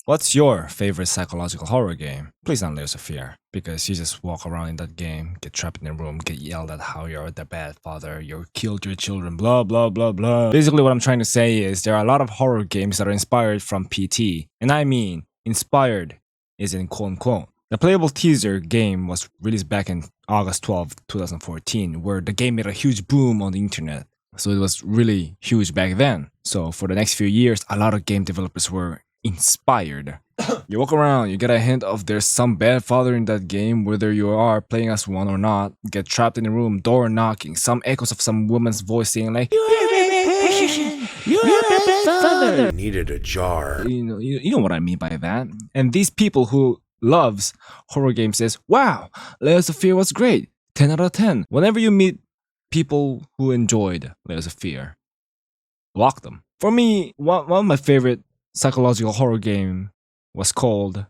What's your favorite psychological horror game? Please not Layers of Fear, because you just walk around in that game, get trapped in a room, get yelled at how you're the bad father, you killed your children, blah blah blah blah. Basically what I'm trying to say is there are a lot of horror games that are inspired from PT, and I mean inspired is in quote unquote. The playable teaser game was released back in August 12, 2014, where the game made a huge boom on the internet. So it was really huge back then. So for the next few years, a lot of game developers were inspired. You walk around, you get a hint of there's some bad father in that game, whether you are playing as one or not. Get trapped in a room, door knocking, some echoes of some woman's voice saying like, "You're a bad you're a bad father." Needed a jar. You know what I mean by that. And these people who loves horror games says, "Wow, Layers of Fear was great, 10 out of 10." Whenever you meet people who enjoyed Layers of Fear, block them. For me, one of my favorite psychological horror game was called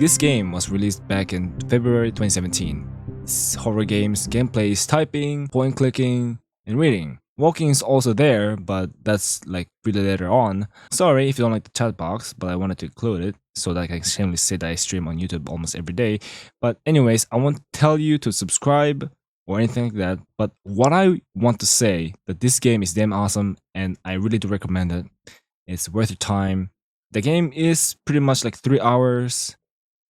This game was released back in February 2017. It's horror games, gameplay is typing, point clicking, and reading. Walking is also there, but that's like really later on. Sorry if you don't like the chat box, but I wanted to include it so that I can shamelessly say that I stream on YouTube almost every day. But anyways, I won't tell you to subscribe or anything like that. But what I want to say that this game is damn awesome and I really do recommend it. It's worth your time. The game is pretty much like 3 hours.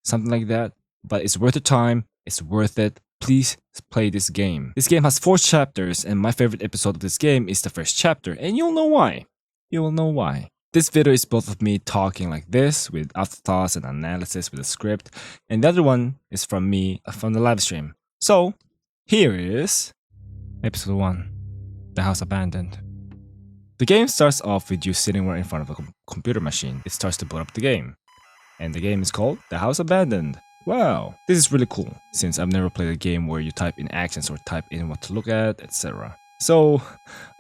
Something like that, but it's worth the time, it's worth it. Please play this game. This game has 4 chapters, and my favorite episode of this game is the first chapter, and you'll know why. You will know why. This video is both of me talking like this, with afterthoughts and analysis with a script, and the other one is from me from the live stream. So, here is episode 1, The House Abandoned. The game starts off with you sitting right in front of a computer machine. It starts to boot up the game. And the game is called The House Abandoned. Wow, this is really cool, since I've never played a game where you type in actions or type in what to look at, etc. So,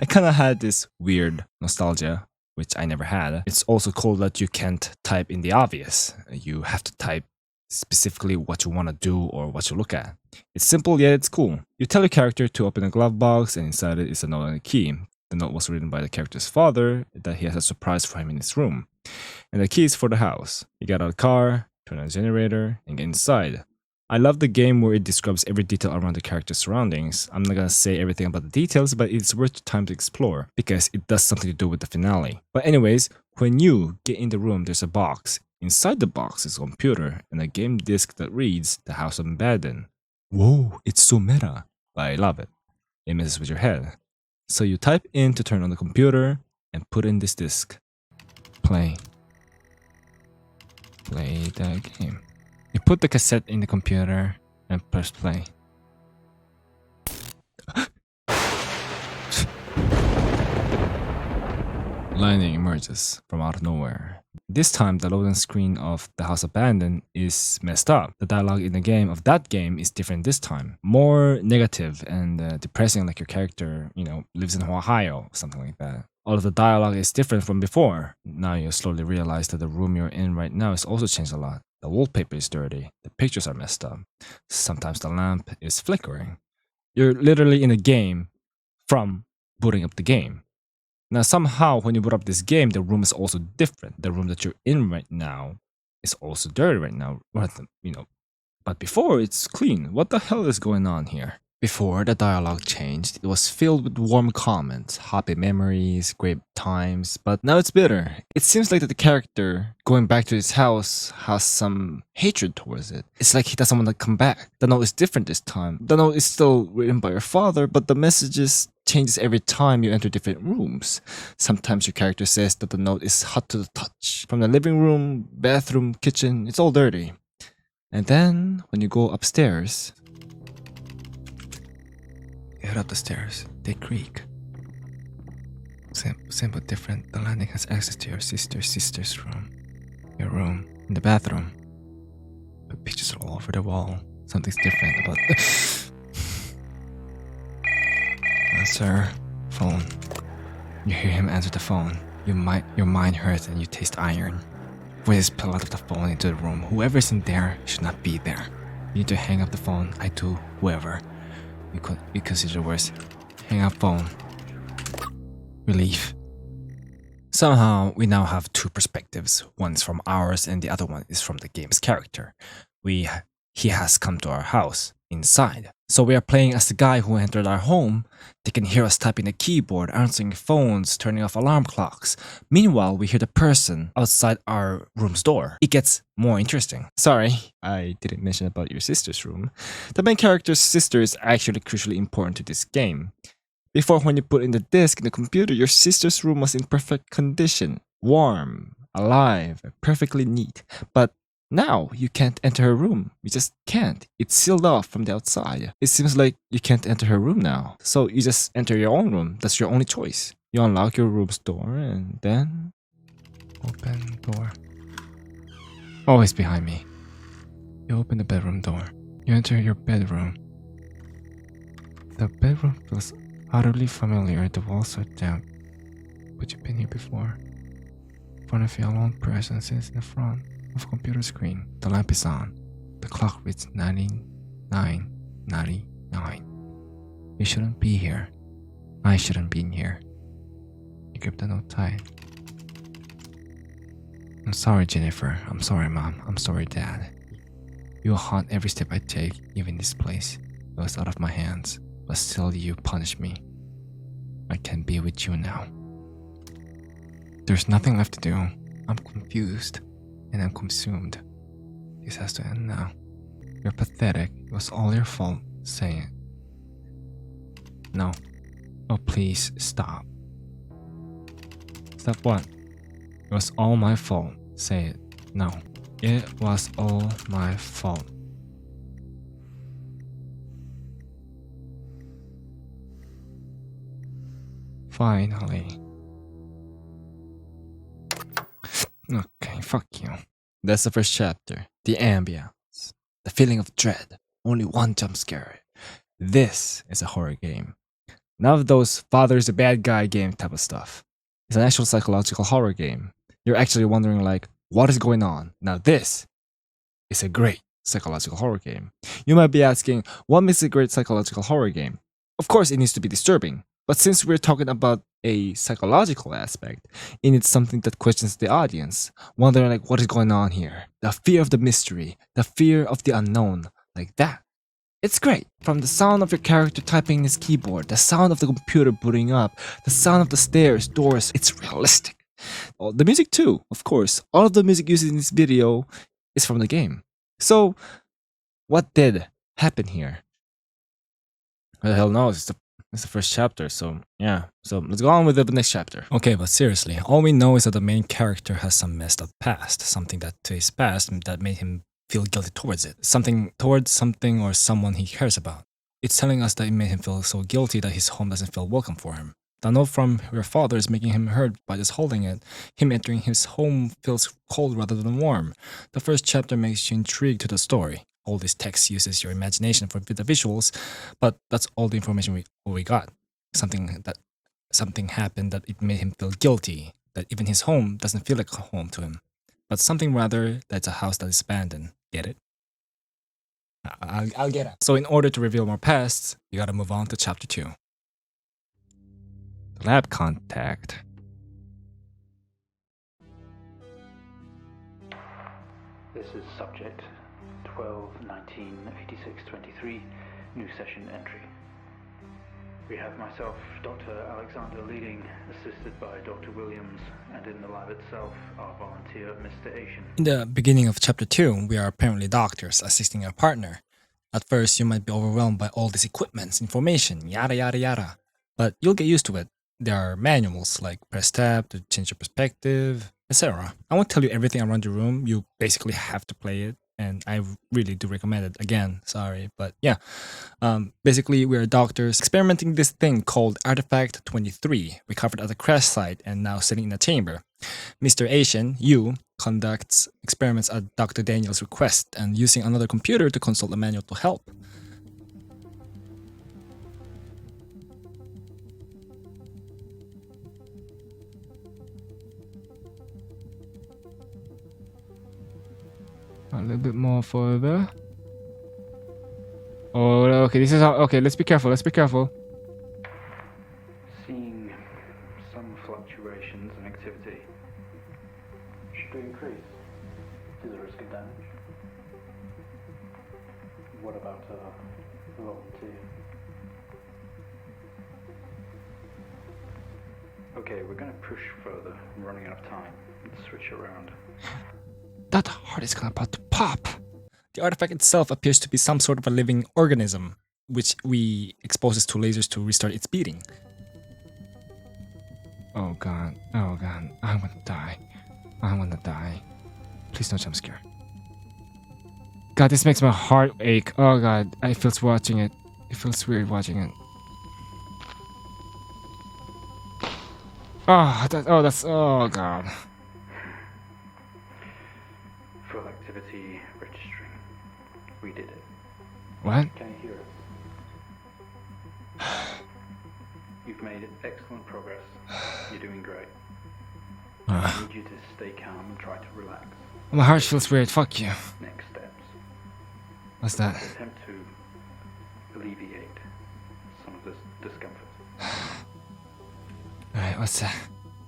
I kinda had this weird nostalgia, which I never had. It's also cool that you can't type in the obvious. You have to type specifically what you want to do or what you look at. It's simple, yet it's cool. You tell your character to open a glove box, and inside it is a note and a key. The note was written by the character's father, that he has a surprise for him in his room. And the key is for the house. You get out of the car, turn on the generator, and get inside. I love the game where it describes every detail around the character's surroundings. I'm not gonna say everything about the details, but it's worth the time to explore, because it does something to do with the finale. But anyways, when you get in the room, there's a box. Inside the box is a computer, and a game disc that reads The House Abandoned. Whoa, it's so meta. But I love it. It messes with your head. So you type in to turn on the computer, and put in this disc. Play the game. You put the cassette in the computer and press play. Lightning emerges from out of nowhere. This time, the loading screen of The House Abandoned is messed up. The dialogue in the game of that game is different this time. More negative and depressing, like your character, lives in Ohio, something like that. All of the dialogue is different from before. Now you slowly realize that the room you're in right now has also changed a lot. The wallpaper is dirty. The pictures are messed up. Sometimes the lamp is flickering. You're literally in a game from booting up the game. Now somehow when you boot up this game, the room is also different. The room that you're in right now is also dirty right now. But before it's clean. What the hell is going on here? Before the dialogue changed, it was filled with warm comments, happy memories, great times, but now it's bitter. It seems like that the character going back to his house has some hatred towards it. It's like he doesn't want to come back. The note is different this time. The note is still written by your father, but the messages changes every time you enter different rooms. Sometimes your character says that the note is hot to the touch. From the living room, bathroom, kitchen, it's all dirty. And then when you go upstairs, you head up the stairs, they creak. Same but different. The landing has access to your sister's room. Your room. In the bathroom. But pictures are all over the wall. Something's different about Answer. Phone. You hear him answer the phone. Your mind hurts and you taste iron. Voices pull out of the phone into the room. Whoever's in there should not be there. You need to hang up the phone. I do. Whoever. You consider worse. Hang up phone. Relief. Somehow, we now have two perspectives. One is from ours and the other one is from the game's character. He has come to our house, inside. So we are playing as the guy who entered our home. They can hear us typing the keyboard, answering phones, turning off alarm clocks. Meanwhile, we hear the person outside our room's door. It gets more interesting. Sorry, I didn't mention about your sister's room. The main character's sister is actually crucially important to this game. Before, when you put in the disk in the computer, your sister's room was in perfect condition. Warm, alive, perfectly neat. But now you can't enter her room. You just can't. It's sealed off from the outside. It seems like you can't enter her room now. So you just enter your own room. That's your only choice. You unlock your room's door and then open door. Always behind me. You open the bedroom door. You enter your bedroom. The bedroom feels utterly familiar. The walls are damp. But you've been here before. In front of you, a lone person sits in the front of a computer screen. The lamp is on. The clock reads 99:99. You shouldn't be here. I shouldn't be in here. You grip the note tight. I'm sorry, Jennifer. I'm sorry, Mom. I'm sorry, Dad. You haunt every step I take, even this place. It was out of my hands, but still you punish me. I can't be with you now. There's nothing left to do. I'm confused. And I'm consumed. This has to end now. You're pathetic. It was all your fault. Say it. No. Oh, please, stop. Stop what? It was all my fault. Say it. No. It was all my fault. Finally. Okay, fuck you. That's the first chapter. The ambience. The feeling of dread. Only one jump scare. This is a horror game. None of those father's a bad guy game type of stuff. It's an actual psychological horror game. You're actually wondering like, what is going on? Now this is a great psychological horror game. You might be asking, what makes a great psychological horror game? Of course, it needs to be disturbing. But since we're talking about a psychological aspect, it needs something that questions the audience, wondering like what is going on here. The fear of the mystery, the fear of the unknown, like that. It's great. From the sound of your character typing in his keyboard, the sound of the computer booting up, the sound of the stairs, doors, it's realistic. Oh, the music too, of course. All of the music used in this video is from the game. So, what did happen here? Who the hell knows? It's the first chapter, so yeah. So let's go on with the next chapter. Okay, but seriously, all we know is that the main character has some messed up past, something that to his past that made him feel guilty towards it, something towards something or someone he cares about. It's telling us that it made him feel so guilty that his home doesn't feel welcome for him. The note from your father is making him hurt by just holding it. Him entering his home feels cold rather than warm. The first chapter makes you intrigued to the story. All this text uses your imagination for the visuals, but that's all the information we got. Something happened that it made him feel guilty, that even his home doesn't feel like a home to him, but something rather that's a house that is abandoned. Get it? I'll get it. So in order to reveal more pasts, you gotta move on to chapter 2. The lab contact. This is subject 12-19-86-23, new session entry. We have myself, Dr. Alexander leading, assisted by Dr. Williams, and in the lab itself, our volunteer, Mr. Asian. In the beginning of chapter 2, we are apparently doctors assisting our partner. At first, you might be overwhelmed by all this equipment, information, yada yada yada. But you'll get used to it. There are manuals like press tab to change your perspective, etc. I won't tell you everything around your room, you basically have to play it. and I really do recommend it. Again, sorry, but yeah. Basically, we're doctors experimenting this thing called Artifact 23, recovered at a crash site and now sitting in a chamber. Mr. Asian, you, conducts experiments at Dr. Daniel's request and using another computer to consult a manual to help. A little bit more further. Oh, okay, this is how. Okay, let's be careful. Let's be careful. Seeing some fluctuations in activity. Should we increase? Is there risk of damage? What about volunteer? Okay, we're going to push further. I'm running out of time. Let's switch around. That heart is about to pop. The artifact itself appears to be some sort of a living organism, which we expose to lasers to restart its beating. Oh god, I'm gonna die. I'm gonna die. Please don't jump scare. God, this makes my heart ache. Oh god, it feels watching it. It feels weird watching it. Oh god. Full activity registering. We did it. What? Can you hear us? You've made excellent progress. You're doing great. I need you to stay calm and try to relax. My heart feels weird. Fuck you. Next steps. What's that? Attempt to alleviate some of this discomfort. Alright, what's that?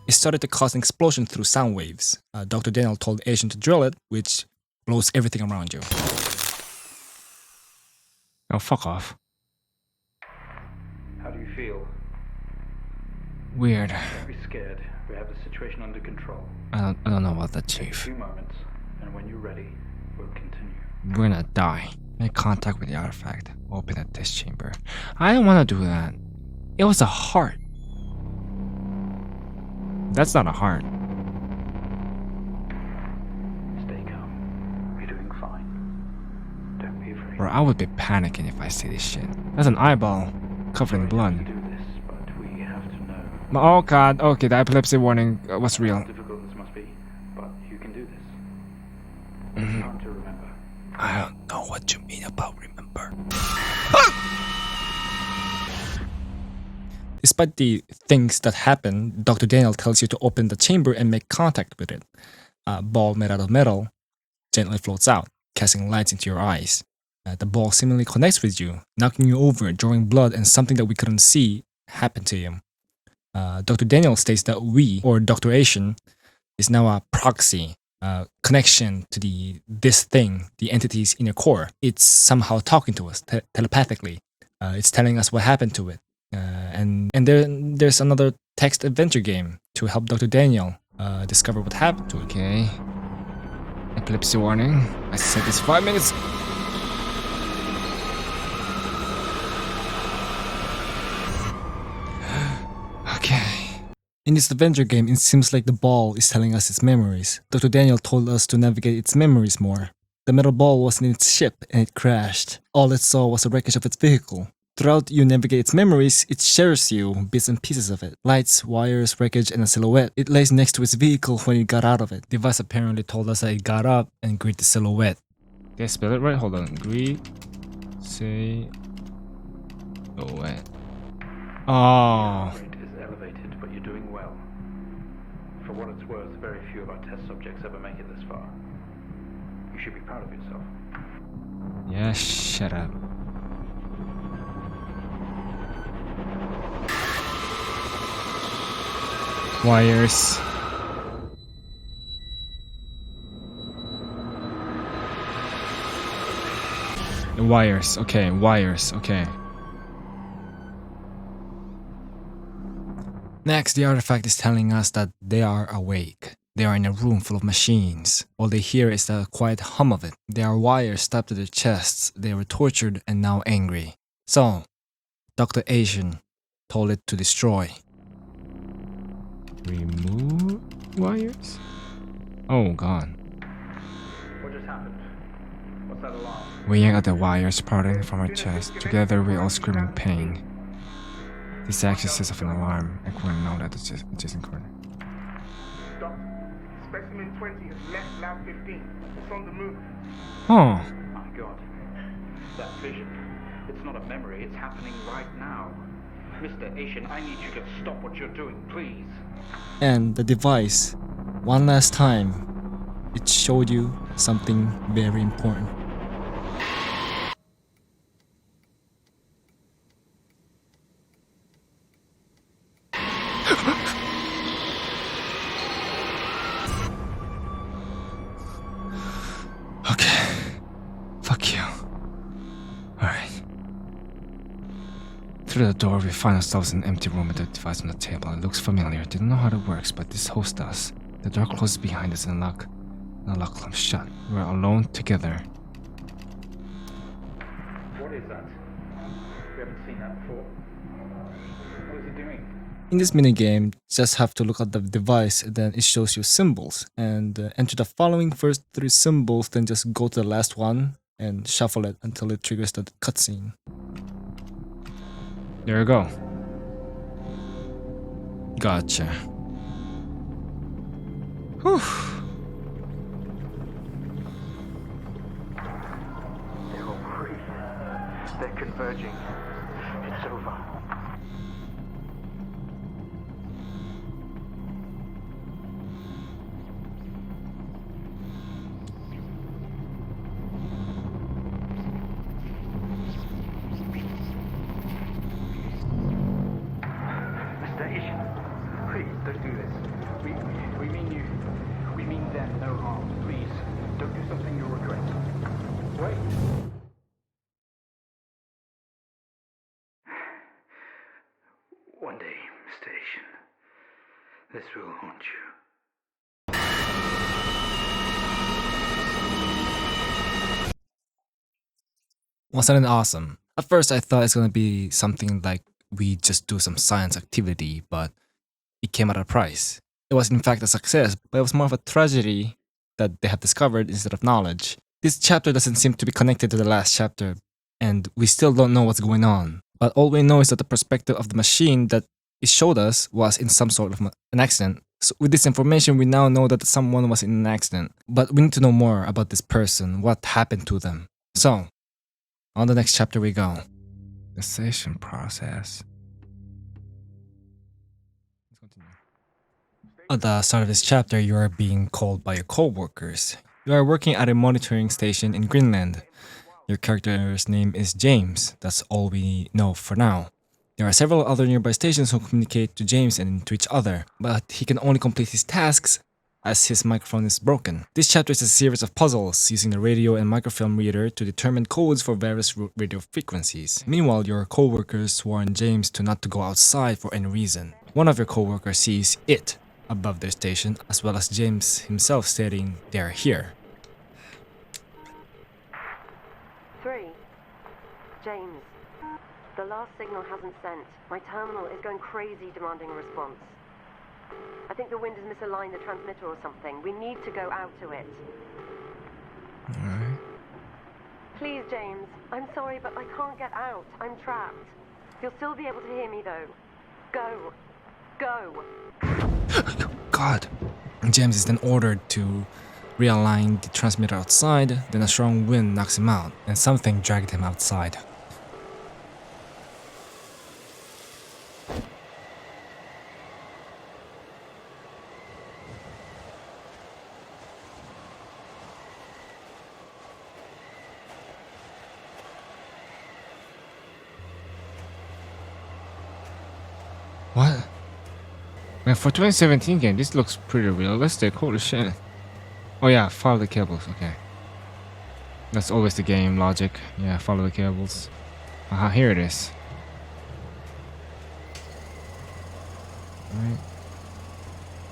It started to cause an explosion through sound waves. Dr. Daniel told Asian to drill it, which blows everything around you. Oh, fuck off. How do you feel? Weird. Don't be scared. We have the situation under control. I don't know about that, Take a Chief. few moments, and when you're ready, we'll continue. We're gonna die. Make contact with the artifact. Open a test chamber. I don't wanna do that. It was a heart. That's not a heart. Stay calm. You're doing fine. Don't be afraid. Or I would be panicking if I see this shit. That's an eyeball covered in Sorry to blood. do this, but we have to know. Oh god, okay, the epilepsy warning was real. How difficult this must be, but you can do this. It's time to remember. I don't know what you mean about remember. Despite the things that happen, Dr. Daniel tells you to open the chamber and make contact with it. A ball made out of metal gently floats out, casting lights into your eyes. The ball seemingly connects with you, knocking you over, drawing blood, and something that we couldn't see happened to you. Dr. Daniel states that we, or Dr. Asian, is now a proxy, connection to this thing, the entities in your core. It's somehow talking to us telepathically. It's telling us what happened to it. And there's another text adventure game to help Dr. Daniel discover what happened to it. Okay. Epilepsy warning. I said this 5 minutes. Okay. In this adventure game, it seems like the ball is telling us its memories. Dr. Daniel told us to navigate its memories more. The metal ball was in its ship and it crashed. All it saw was a wreckage of its vehicle. Throughout you navigate its memories, it shares you bits and pieces of it. Lights, wires, wreckage, and a silhouette. It lays next to its vehicle when it got out of it. Device apparently told us that it got up and greeted the silhouette. Did I spell it right? Hold on. Greet. Say. Silhouette. Oh. Your rate is elevated, but you're doing well. For what it's worth, very few of our test subjects ever make it this far. You should be proud of yourself. Yeah, shut up. Wires. Wires, okay, wires, okay. Next, the artifact is telling us that they are awake. They are in a room full of machines. All they hear is the quiet hum of it. There are wires strapped to their chests. They were tortured and now angry. So, Dr. Asian told it to destroy. Remove wires? Oh god. What just happened? What's that alarm? We yank at the wires parting from our chest. Together we all scream in pain. This action sets off an alarm. I couldn't know that it's just corner. Stop. Specimen 20 has left lab 15. It's on the move. Oh, My God. That vision. It's not a memory, it's happening right now. Mr. Asian, I need you to stop what you're doing, please. and the device. One last time. It showed you something very important. Okay. Fuck you. Alright. Through the door, we find ourselves in an empty room with the device on the table. It looks familiar. Didn't know how it works, but this host does. The door closes behind us and the lock comes shut. We're alone together. What is that? We haven't seen that before. What is it doing? In this minigame, just have to look at the device, and then it shows you symbols. And enter the following first 3 symbols, then just go to the last one and shuffle it until it triggers the cutscene. There you go. Gotcha. Whew. They're all free. They're converging. It's over. Mr. Asian, please don't do this. We mean you. We mean them no harm. Please don't do something you'll regret. Wait. One day, Mr. Asian, this will haunt you. Wasn't it awesome? At first I thought it's gonna be something like we just do some science activity, but it came at a price. It was in fact a success, but it was more of a tragedy that they have discovered instead of knowledge. This chapter doesn't seem to be connected to the last chapter, and we still don't know what's going on. But all we know is that the perspective of the machine that it showed us was in some sort of an accident. So with this information, we now know that someone was in an accident. But we need to know more about this person, what happened to them. So, on the next chapter we go. The cessation process. Let's continue. At the start of this chapter, you are being called by your co-workers. You are working at a monitoring station in Greenland. Your character's name is James. That's all we know for now. There are several other nearby stations who communicate to James and to each other, but he can only complete his tasks as his microphone is broken. This chapter is a series of puzzles using the radio and microfilm reader to determine codes for various radio frequencies. Meanwhile, your co-workers warn James not to go outside for any reason. One of your co-workers sees it above their station, as well as James himself stating they're here. 3. James. The last signal hasn't sent. My terminal is going crazy demanding a response. I think the wind has misaligned the transmitter or something. We need to go out to it. Alright. Please, James. I'm sorry, but I can't get out. I'm trapped. You'll still be able to hear me, though. Go. Go. God. James is then ordered to realign the transmitter outside, then a strong wind knocks him out, and something dragged him outside. What? Man, for 2017 game, this looks pretty realistic. Holy shit. Oh yeah, follow the cables. Okay. That's always the game logic. Yeah, follow the cables. Aha, here it is. Alright.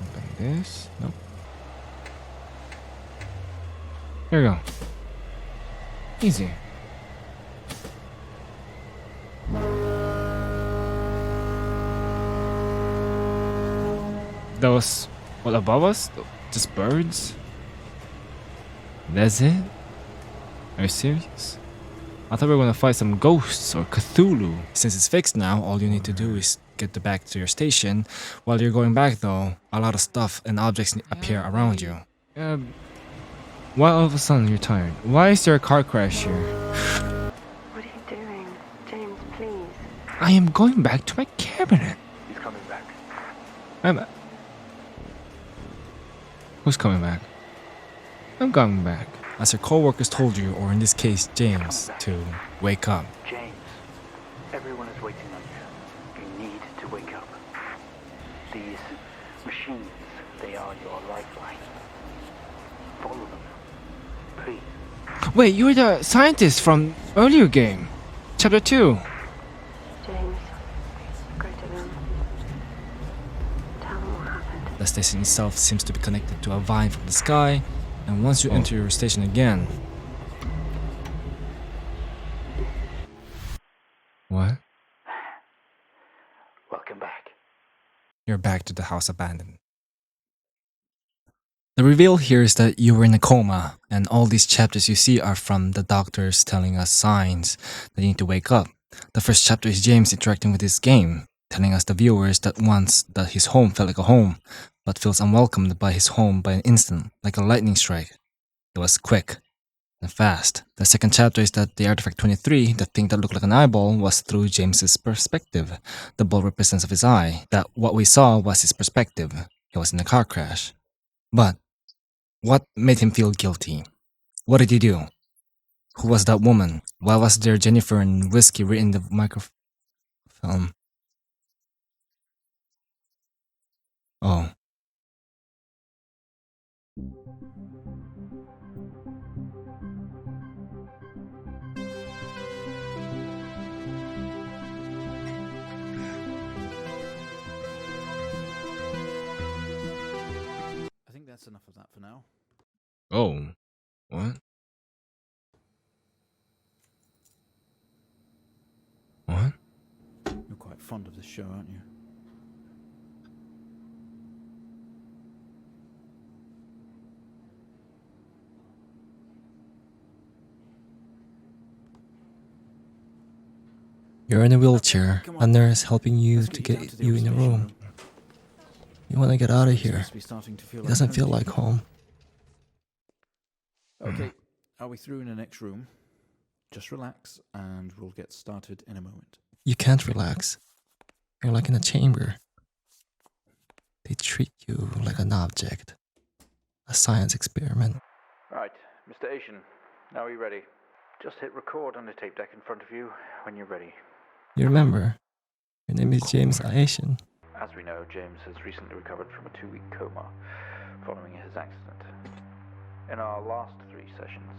Open this. Nope. Here we go. Easy. That was what above us? Just birds? That's it? Are you serious? I thought we were gonna fight some ghosts or Cthulhu. Since it's fixed now, all you need to do is get back to your station. While you're going back though, a lot of stuff and objects appear around you. Why all of a sudden you're tired? Why is there a car crash here? What are you doing? James, please. I am going back to my cabinet. He's coming back. Who's coming back? I'm coming back. As your co-workers told you, or in this case, James, to wake up. James, everyone is waiting on you. You need to wake up. These machines, they are your lifeline. Follow them. Please. Wait, you were the scientist from earlier game. Chapter 2. James, go to them. Tell them what happened. The station itself seems to be connected to a vine from the sky, and once you enter your station again... What? Welcome back. You're back to the house abandoned. The reveal here is that you were in a coma, and all these chapters you see are from the doctors telling us signs that you need to wake up. The first chapter is James interacting with his game, telling us the viewers that once that his home felt like a home, but feels unwelcomed by his home by an instant, like a lightning strike. It was quick and fast. The second chapter is that the artifact 23, the thing that looked like an eyeball, was through James's perspective. The ball represents of his eye, that what we saw was his perspective. He was in a car crash. But what made him feel guilty? What did he do? Who was that woman? Why was there Jennifer and whiskey written in the microfilm? Oh. I think that's enough of that for now. Oh. What? What? You're quite fond of this show, aren't you? You're in a wheelchair, Come a on. nurse helping you Let's to get get down to the you in a observation room. You want to get out of here. Must be starting to feel It doesn't like feel home like to you. home. Okay, are we through in the next room? Just relax and we'll get started in a moment. You can't relax. You're like in a chamber. They treat you like an object. A science experiment. Right, Mr. Asian, now are you ready? Just hit record on the tape deck in front of you when you're ready. You remember? Your name is James Asian. As we know, James has recently recovered from a 2-week coma following his accident. In our last 3 sessions,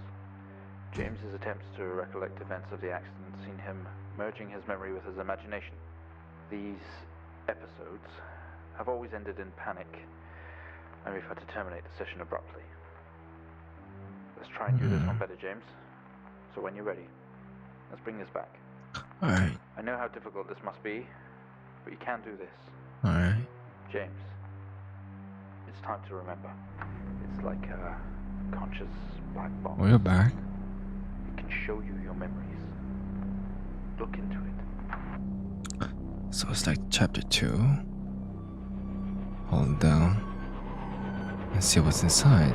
James's attempts to recollect events of the accident seen him merging his memory with his imagination. These episodes have always ended in panic, and we've had to terminate the session abruptly. Let's try and do this one better, James. So when you're ready, let's bring this back. Alright, I know how difficult this must be, but you can do this. alright. James, it's time to remember. It's like a conscious black box. Well, you're back. It can show you your memories. Look into it. So it's like chapter 2. Hold it down. And see what's inside.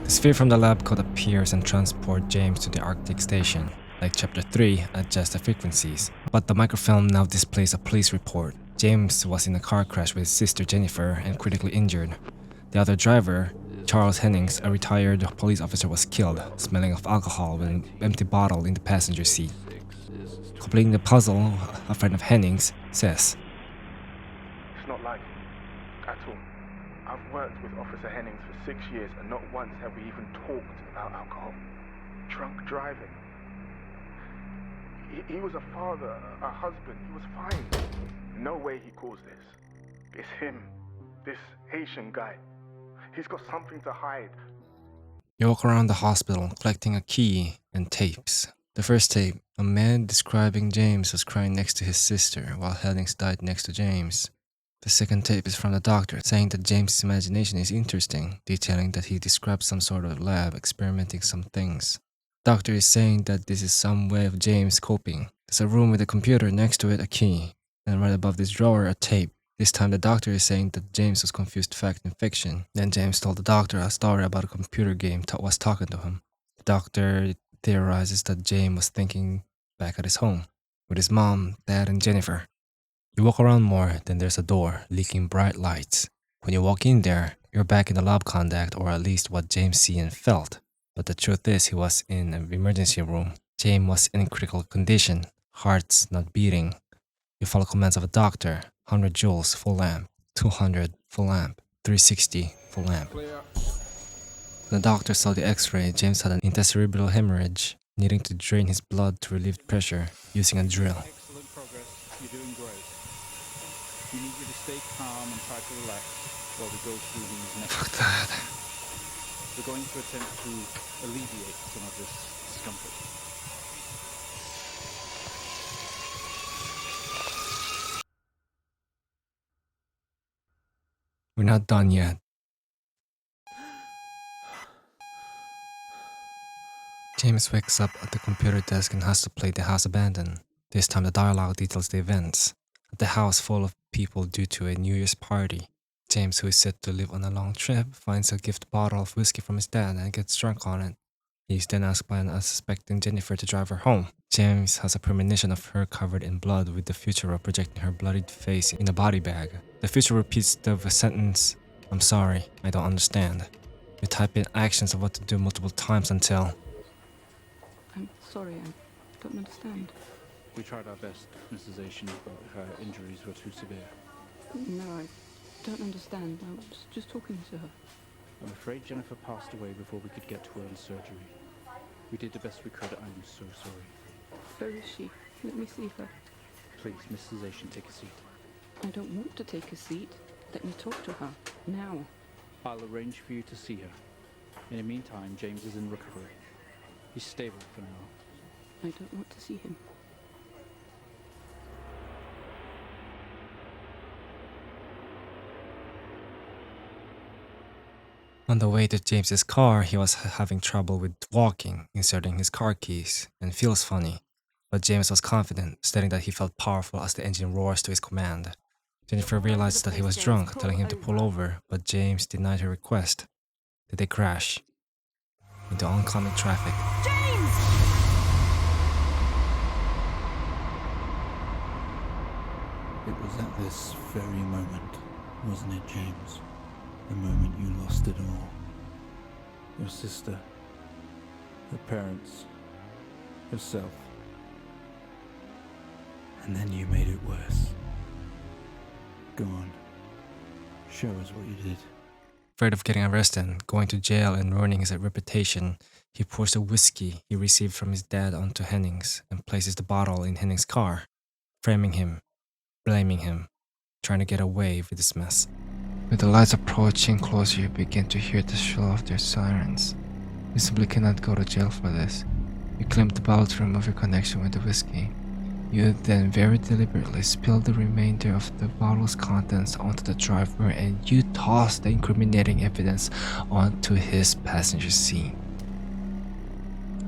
The sphere from the lab coat appears and transports James to the Arctic station. Like chapter 3, adjust the frequencies. But the microfilm now displays a police report. James was in a car crash with his sister Jennifer and critically injured. The other driver, Charles Hennings, a retired police officer, was killed, smelling of alcohol with an empty bottle in the passenger seat. Completing the puzzle, a friend of Hennings says, It's not likely. At all. I've worked with Officer Hennings for 6 years and not once have we even talked about alcohol. Drunk driving. He was a father, a husband. He was fine. No way he caused this. It's him. This Haitian guy. He's got something to hide. You walk around the hospital collecting a key and tapes. The first tape, a man describing James was crying next to his sister while Hennings died next to James. The second tape is from the doctor, saying that James's imagination is interesting, detailing that he describes some sort of lab experimenting some things. Doctor is saying that this is some way of James coping. There's a room with a computer, next to it a key, and right above this drawer a tape. This time the doctor is saying that James was confused fact and fiction. Then James told the doctor a story about a computer game was talking to him. The doctor theorizes that James was thinking back at his home, with his mom, dad, and Jennifer. You walk around more, then there's a door, leaking bright lights. When you walk in there, you're back in the lab contact, or at least what James see and felt. But the truth is he was in an emergency room. James was in critical condition, heart's not beating. You follow commands of a doctor, 100 joules, full lamp, 200, full lamp, 360, full lamp. Clear. When the doctor saw the x-ray, James had an intracerebral hemorrhage, needing to drain his blood to relieve pressure using a drill. Excellent progress. You're doing great. We need you to stay calm and try to relax while we go through these next Fuck steps. that. We're going to attempt to alleviate some of this discomfort. We're not done yet. James wakes up at the computer desk and has to play The House Abandoned. This time the dialogue details the events. At the house full of people due to a New Year's party. James, who is set to live on a long trip, finds a gift bottle of whiskey from his dad and gets drunk on it. He is then asked by an unsuspecting Jennifer to drive her home. James has a premonition of her covered in blood, with the future projecting her bloodied face in a body bag. The future repeats the sentence, "I'm sorry, I don't understand." You type in actions of what to do multiple times until... I'm sorry, I don't understand. We tried our best, Mrs. Asian, but her injuries were too severe. No, I don't understand. I was just talking to her. I'm afraid Jennifer passed away before we could get to her in surgery. We did the best we could. I'm so sorry. Where is she? Let me see her. Please, Mrs. Asian, take a seat. I don't want to take a seat. Let me talk to her. Now. I'll arrange for you to see her. In the meantime, James is in recovery. He's stable for now. I don't want to see him. On the way to James's car, he was having trouble with walking, inserting his car keys, and feels funny. But James was confident, stating that he felt powerful as the engine roars to his command. Jennifer realized that he was drunk, telling him to pull over, but James denied her request. Did they crash into oncoming traffic? It was at this very moment, wasn't it, James? The moment you lost it all. Your sister, your parents, yourself. And then you made it worse. Go on. Show us what you did. Afraid of getting arrested, going to jail, and ruining his reputation, he pours the whiskey he received from his dad onto Hennings and places the bottle in Hennings' car, framing him, blaming him, trying to get away with this mess. With the lights approaching closer, you begin to hear the shrill of their sirens. You simply cannot go to jail for this. You claim the bottle to remove your connection with the whiskey. You then very deliberately spill the remainder of the bottle's contents onto the driver, and you toss the incriminating evidence onto his passenger seat.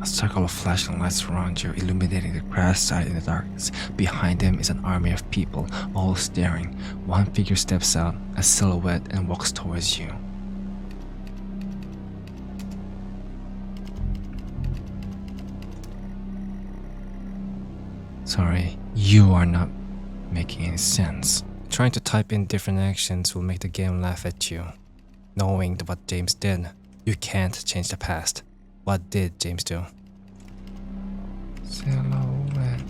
A circle of flashing lights surround you, illuminating the crash site in the darkness. Behind them is an army of people, all staring. One figure steps out, a silhouette, and walks towards you. Sorry, you are not making any sense. Trying to type in different actions will make the game laugh at you. Knowing what James did, you can't change the past. What did James do? Silhouette.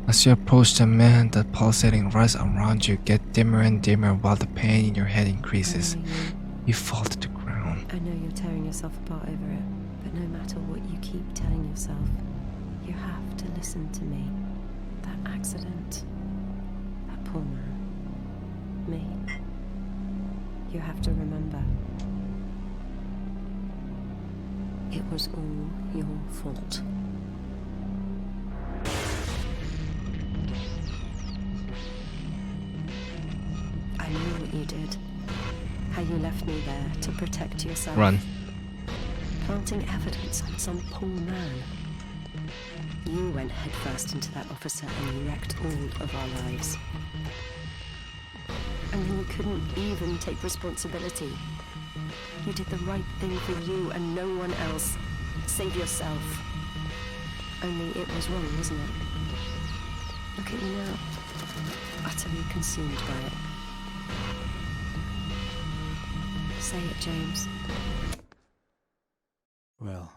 As you approach the man, the pulsating rise around you get dimmer and dimmer while the pain in your head increases. You fall to the ground. I know you're tearing yourself apart over it, but no matter what you keep telling yourself, you have to listen to me. That accident, that poor man, me. You have to remember. It was all your fault. what you did. How you left me there to protect yourself. Run. Planting evidence on some poor man. You went headfirst into that officer and you wrecked all of our lives. And then you couldn't even take responsibility. You did the right thing for you and no one else. Save yourself. Only it was wrong, wasn't it? Look at you now. Utterly consumed by it. Say it, James. Well,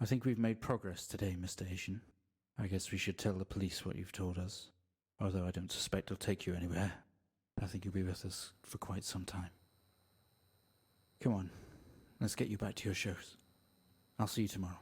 I think we've made progress today, Mr. Asian. I guess we should tell the police what you've told us. Although I don't suspect they'll take you anywhere. I think you'll be with us for quite some time. Come on, let's get you back to your shows. I'll see you tomorrow.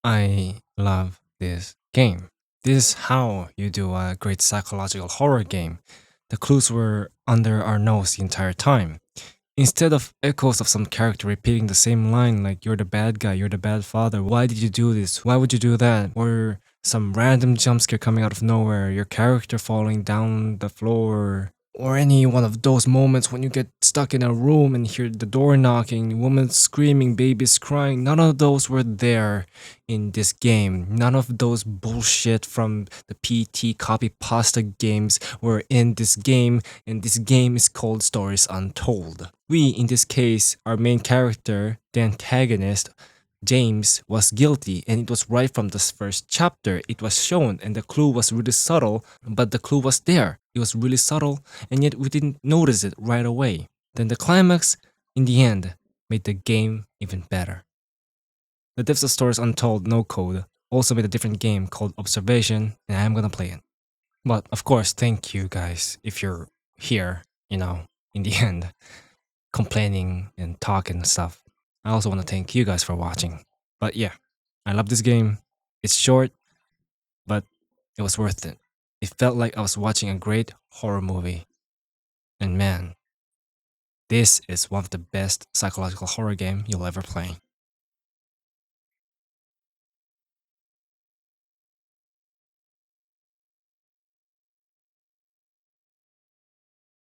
I love this game. This is how you do a great psychological horror game. The clues were under our nose the entire time. Instead of echoes of some character repeating the same line like you're the bad guy, you're the bad father, why did you do this, why would you do that, or some random jump scare coming out of nowhere, your character falling down the floor, or any one of those moments when you get stuck in a room and hear the door knocking, women screaming, babies crying. None of those were there in this game. None of those bullshit from the PT copy pasta games were in this game, and this game is called Stories Untold. We, in this case, our main character, the antagonist, James, was guilty, and it was right from the first chapter. It was shown, and the clue was really subtle, but the clue was there. It was really subtle, and yet we didn't notice it right away. Then the climax, in the end, made the game even better. The Devs of Stories Untold No Code also made a different game called Observation, and I am gonna play it. But of course, thank you guys if you're here, in the end, complaining and talking and stuff. I also want to thank you guys for watching. But yeah, I love this game. It's short, but it was worth it. It felt like I was watching a great horror movie. And man, this is one of the best psychological horror game you'll ever play.